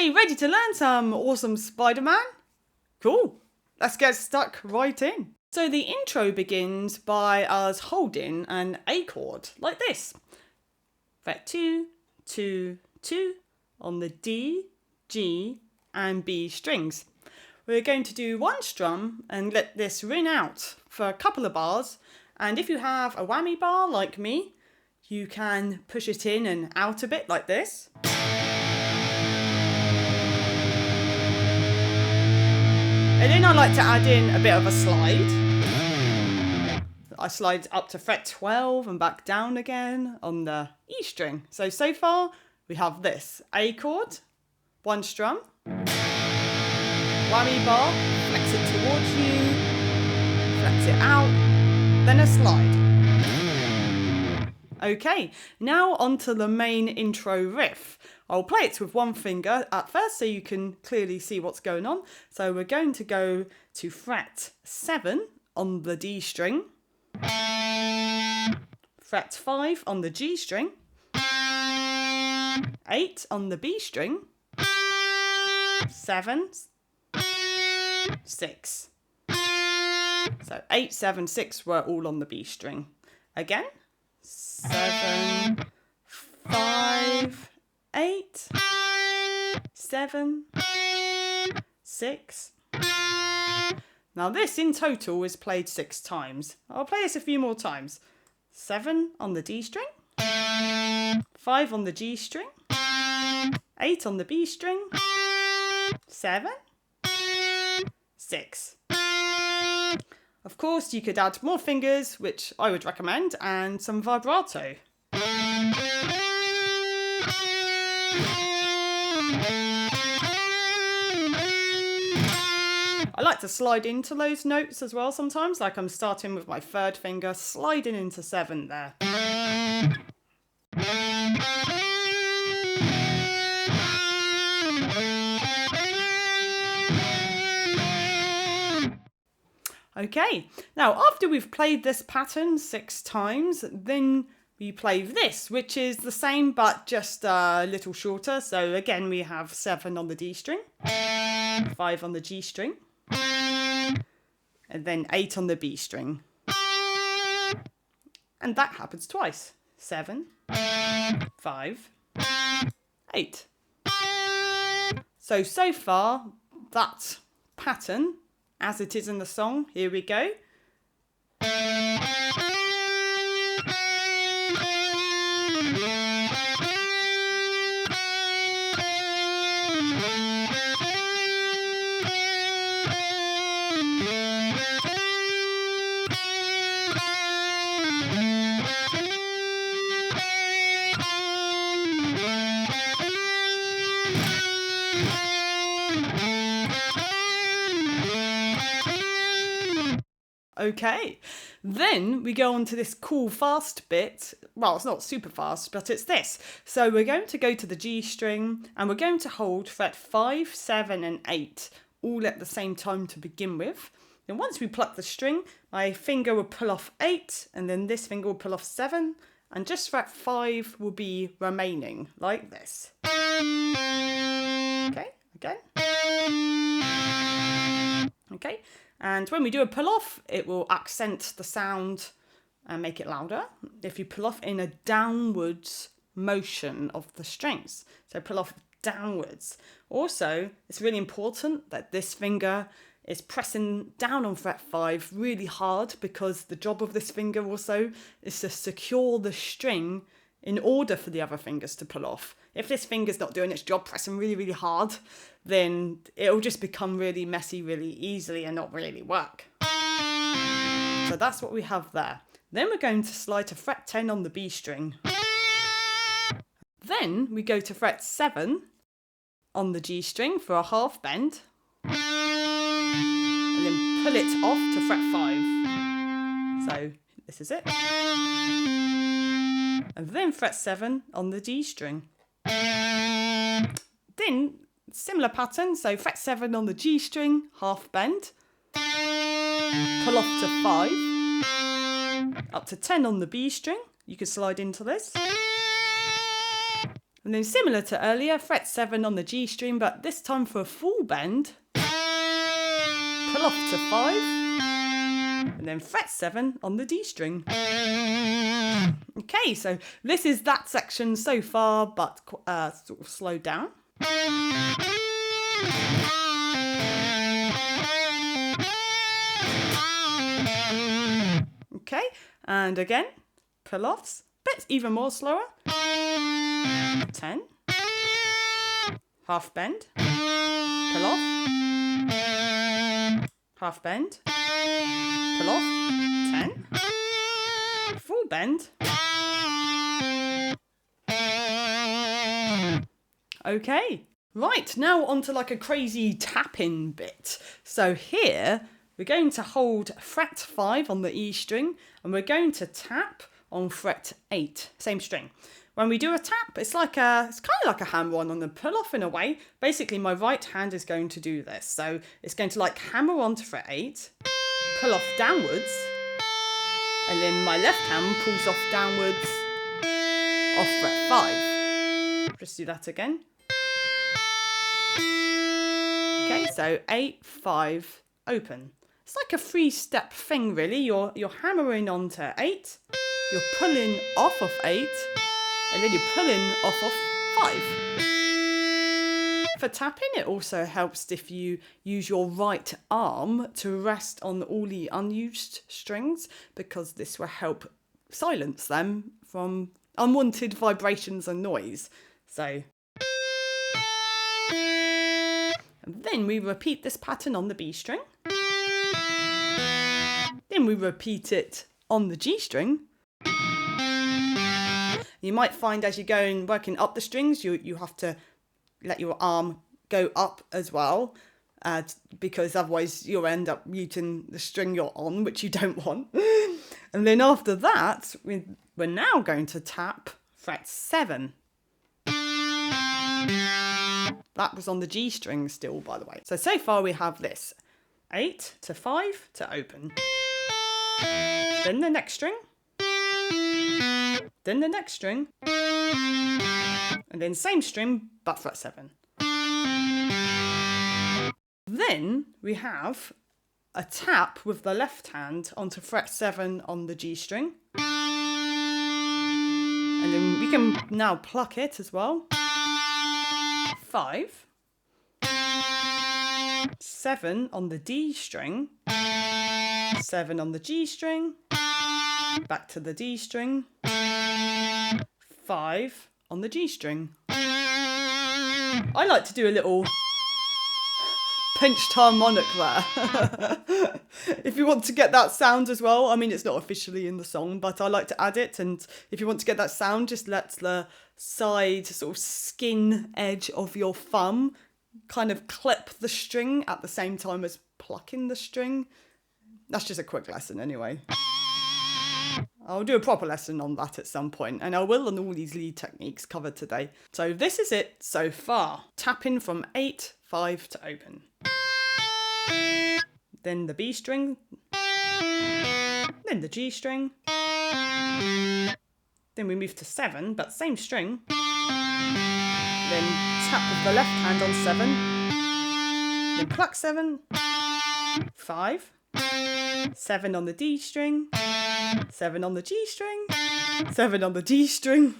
you ready to learn some awesome Spider-Man? Cool, let's get stuck right in. So the intro begins by us holding an A chord like this. Fret 2, 2, 2 on the D, G and B strings. We're going to do one strum and let this ring out for a couple of bars. And if you have a whammy bar like me, you can push it in and out a bit like this. And then I like to add in a bit of a slide. I slide up to fret 12 and back down again on the E string. So far we have this A chord, one strum, whammy bar, flex it towards you, flex it out, then a slide. Okay, now onto the main intro riff. I'll play it with one finger at first so you can clearly see what's going on. So we're going to go to fret 7 on the D string, fret 5 on the G string, 8 on the B string, 7, 6. So 8, 7, 6 were all on the B string. Again, 7, 5, 8, 7, 6. Now this in total is played 6 times. I'll play this a few more times. 7 on the D string, 5 on the G string, 8 on the B string, 7, 6. Of course, you could add more fingers, which I would recommend, and some vibrato. I like to slide into those notes as well sometimes, like I'm starting with my 3rd finger, sliding into 7 there. Okay, now after we've played this pattern 6 times, then we play this, which is the same but just a little shorter. So again, we have 7 on the D string, 5 on the G string, and then 8 on the B string. And that happens twice. 7, 5, 8. So far, that pattern, as it is in the song, here we go. Okay, then we go on to this cool fast bit. Well, it's not super fast, but it's this. So we're going to go to the G string and we're going to hold fret 5, 7 and 8 all at the same time to begin with. Then once we pluck the string, my finger will pull off 8 and then this finger will pull off 7 and just fret 5 will be remaining like this. Okay, again. Okay. And when we do a pull off, it will accent the sound and make it louder. If you pull off in a downwards motion of the strings, so pull off downwards. Also, it's really important that this finger is pressing down on fret 5 really hard, because the job of this finger also is to secure the string in order for the other fingers to pull off. If this finger's not doing its job, pressing really, really hard, then it'll just become really messy really easily and not really work. So that's what we have there. Then we're going to slide to fret 10 on the B string. Then we go to fret 7 on the G string for a half bend. And then pull it off to fret 5. So this is it. And then fret 7 on the D string. Then similar pattern, so fret 7 on the G string, half bend, pull off to 5, up to 10 on the B string, you can slide into this, And then similar to earlier, fret 7 on the G string, but this time for a full bend, pull off to 5, and then fret 7 on the D string. Okay, so this is that section so far, but sort of slowed down. Okay, and again, pull offs, but even more slower. 10, half bend, pull off, half bend, pull off, 10, full bend. Okay, right, now onto like a crazy tapping bit. So here, we're going to hold fret 5 on the E string, and we're going to tap on fret 8, same string. When we do a tap, it's kind of like a hammer on the pull off in a way. Basically, my right hand is going to do this. So it's going to like hammer on to fret 8, pull off downwards, and then my left hand pulls off downwards off fret 5. Just do that again. Okay, so 8, 5, open. It's like a 3-step thing, really. You're hammering onto 8, you're pulling off of 8, and then you're pulling off of 5. For tapping, it also helps if you use your right arm to rest on all the unused strings, because this will help silence them from unwanted vibrations and noise. So, and then we repeat this pattern on the B string. Then we repeat it on the G string. You might find as you're going working up the strings, you have to let your arm go up as well, because otherwise you'll end up muting the string you're on, which you don't want. And then after that, we're now going to tap fret 7. That was on the G string still, by the way. So far we have this. 8 to 5 to open. Then the next string. Then the next string. And then same string, but fret 7. Then we have a tap with the left hand onto fret 7 on the G string. And then we can now pluck it as well. 5, 7 on the D string, 7 on the G string, back to the D string, 5 on the G string. I like to do a little pinched harmonic there. If you want to get that sound as well, I mean, it's not officially in the song, but I like to add it. And if you want to get that sound, just let the side sort of skin edge of your thumb kind of clip the string at the same time as plucking the string. That's just a quick lesson anyway. I'll do a proper lesson on that at some point, and I will on all these lead techniques covered today. So this is it so far. Tapping from 8, 5 to open. Then the B string. Then the G string. Then we move to 7, but same string. Then tap with the left hand on 7. Then pluck 7. 5. 7 on the D string. 7 on the G string. 7 on the D string.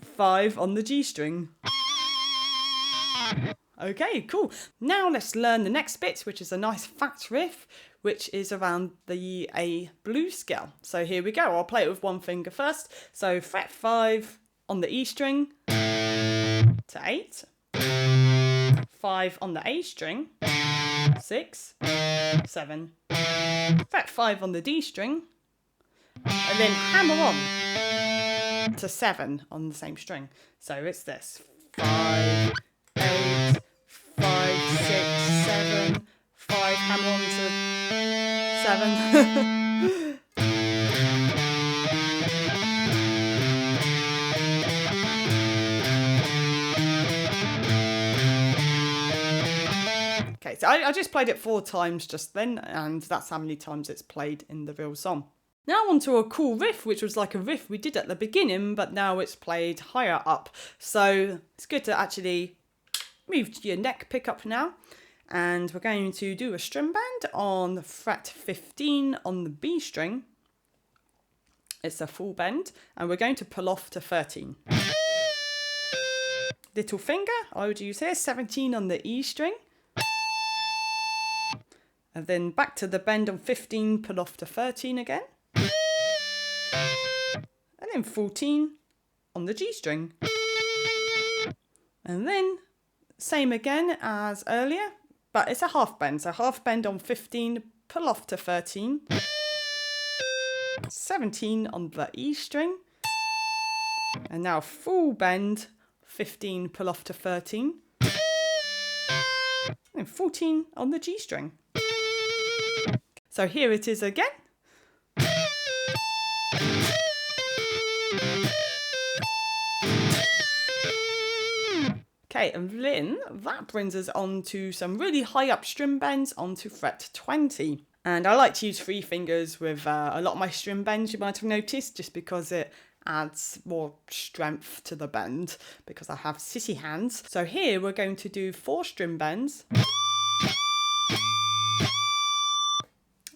5 on the G string. Okay, cool. Now let's learn the next bit, which is a nice fat riff, which is around the A blues scale. So here we go. I'll play it with one finger first. So fret 5 on the E string to 8. 5 on the A string. 6, 7. Fret 5 on the D string. And then hammer on to 7 on the same string. So it's this. 5, 8, 5, 6, 7, 5, hammer on to 7. Okay, so I just played it 4 times just then, and that's how many times it's played in the real song. Now onto a cool riff, which was like a riff we did at the beginning, but now it's played higher up. So it's good to actually move to your neck pickup now. And we're going to do a string bend on fret 15 on the B string. It's a full bend, and we're going to pull off to 13. Little finger, I would use here, 17 on the E string. And then back to the bend on 15, pull off to 13 again. And then 14 on the G string. And then same again as earlier, but it's a half bend. So half bend on 15, pull off to 13. 17 on the E string. And now full bend, 15, pull off to 13. And 14 on the G string. So here it is again. Okay, and then that brings us on to some really high up string bends onto fret 20. And I like to use 3 fingers with a lot of my string bends, you might have noticed, just because it adds more strength to the bend, because I have sissy hands. So here we're going to do 4 string bends.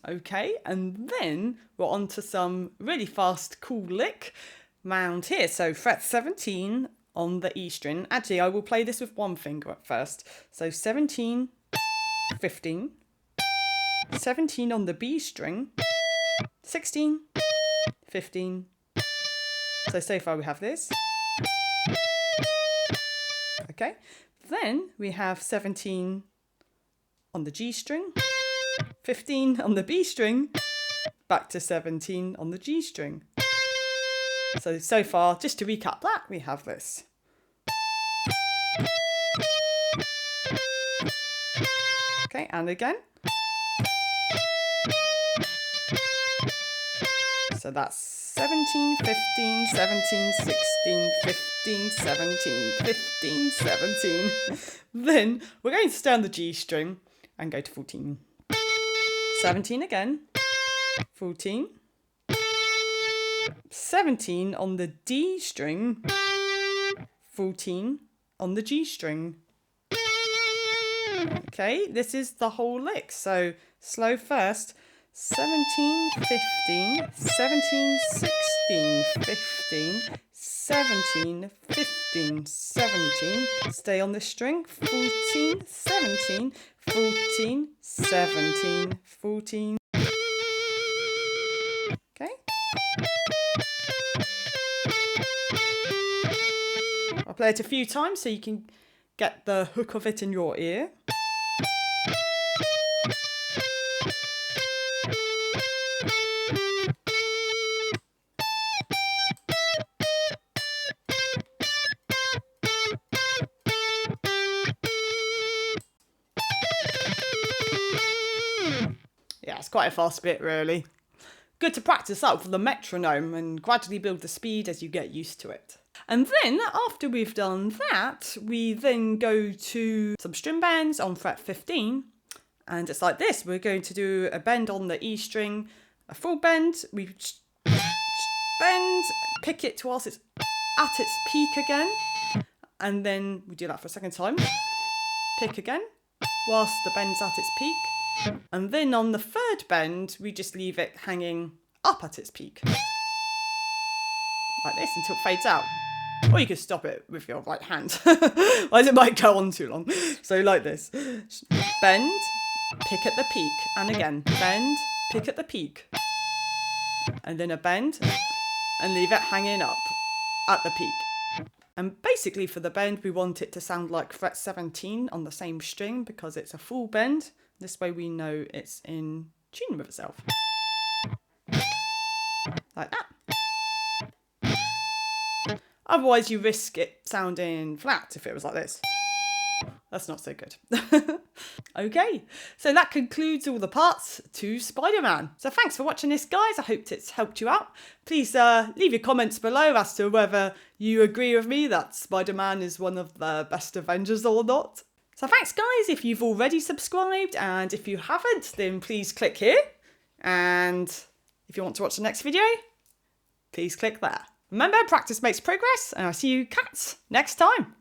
Okay, and then we're on to some really fast, cool lick round here. So fret 17 on the E string. Actually, I will play this with 1 finger at first. So 17, 15, 17 on the B string, 16, 15. So far we have this. Okay, then we have 17 on the G string, 15 on the B string, back to 17 on the G string. So far, just to recap that, we have this. Okay, and again. So that's 17, 15, 17, 16, 15, 17, 15, 17. Then we're going to stay on the G string and go to 14. 17 again, 14, 17 on the D string, 14 on the G string. Okay, this is the whole lick. So slow first. 17, 15, 17, 16, 15, 17, 15, 17. Stay on this string. 14, 17, 14, 17, 14. Okay. I'll play it a few times so you can get the hook of it in your ear. Yeah, it's quite a fast bit, really. Good to practice up for the metronome and gradually build the speed as you get used to it. And then, after we've done that, we then go to some string bends on fret 15. And it's like this. We're going to do a bend on the E string, a full bend. We bend, pick it whilst it's at its peak again. And then we do that for a second time. Pick again, whilst the bend's at its peak. And then on the third bend, we just leave it hanging up at its peak. Like this until it fades out. Or you could stop it with your right hand. Otherwise it might go on too long. So like this. Bend, pick at the peak. And again, bend, pick at the peak. And then a bend, and leave it hanging up at the peak. And basically for the bend, we want it to sound like fret 17 on the same string because it's a full bend. This way we know it's in tune with itself. Like that. Otherwise you risk it sounding flat if it was like this. That's not so good. Okay, so that concludes all the parts to Spider-Man. So thanks for watching this, guys. I hope it's helped you out. Please leave your comments below as to whether you agree with me that Spider-Man is one of the best Avengers or not. So thanks, guys, if you've already subscribed, and if you haven't, then please click here. And If you want to watch the next video, please click there. Remember, practice makes progress, and I'll see you cats next time.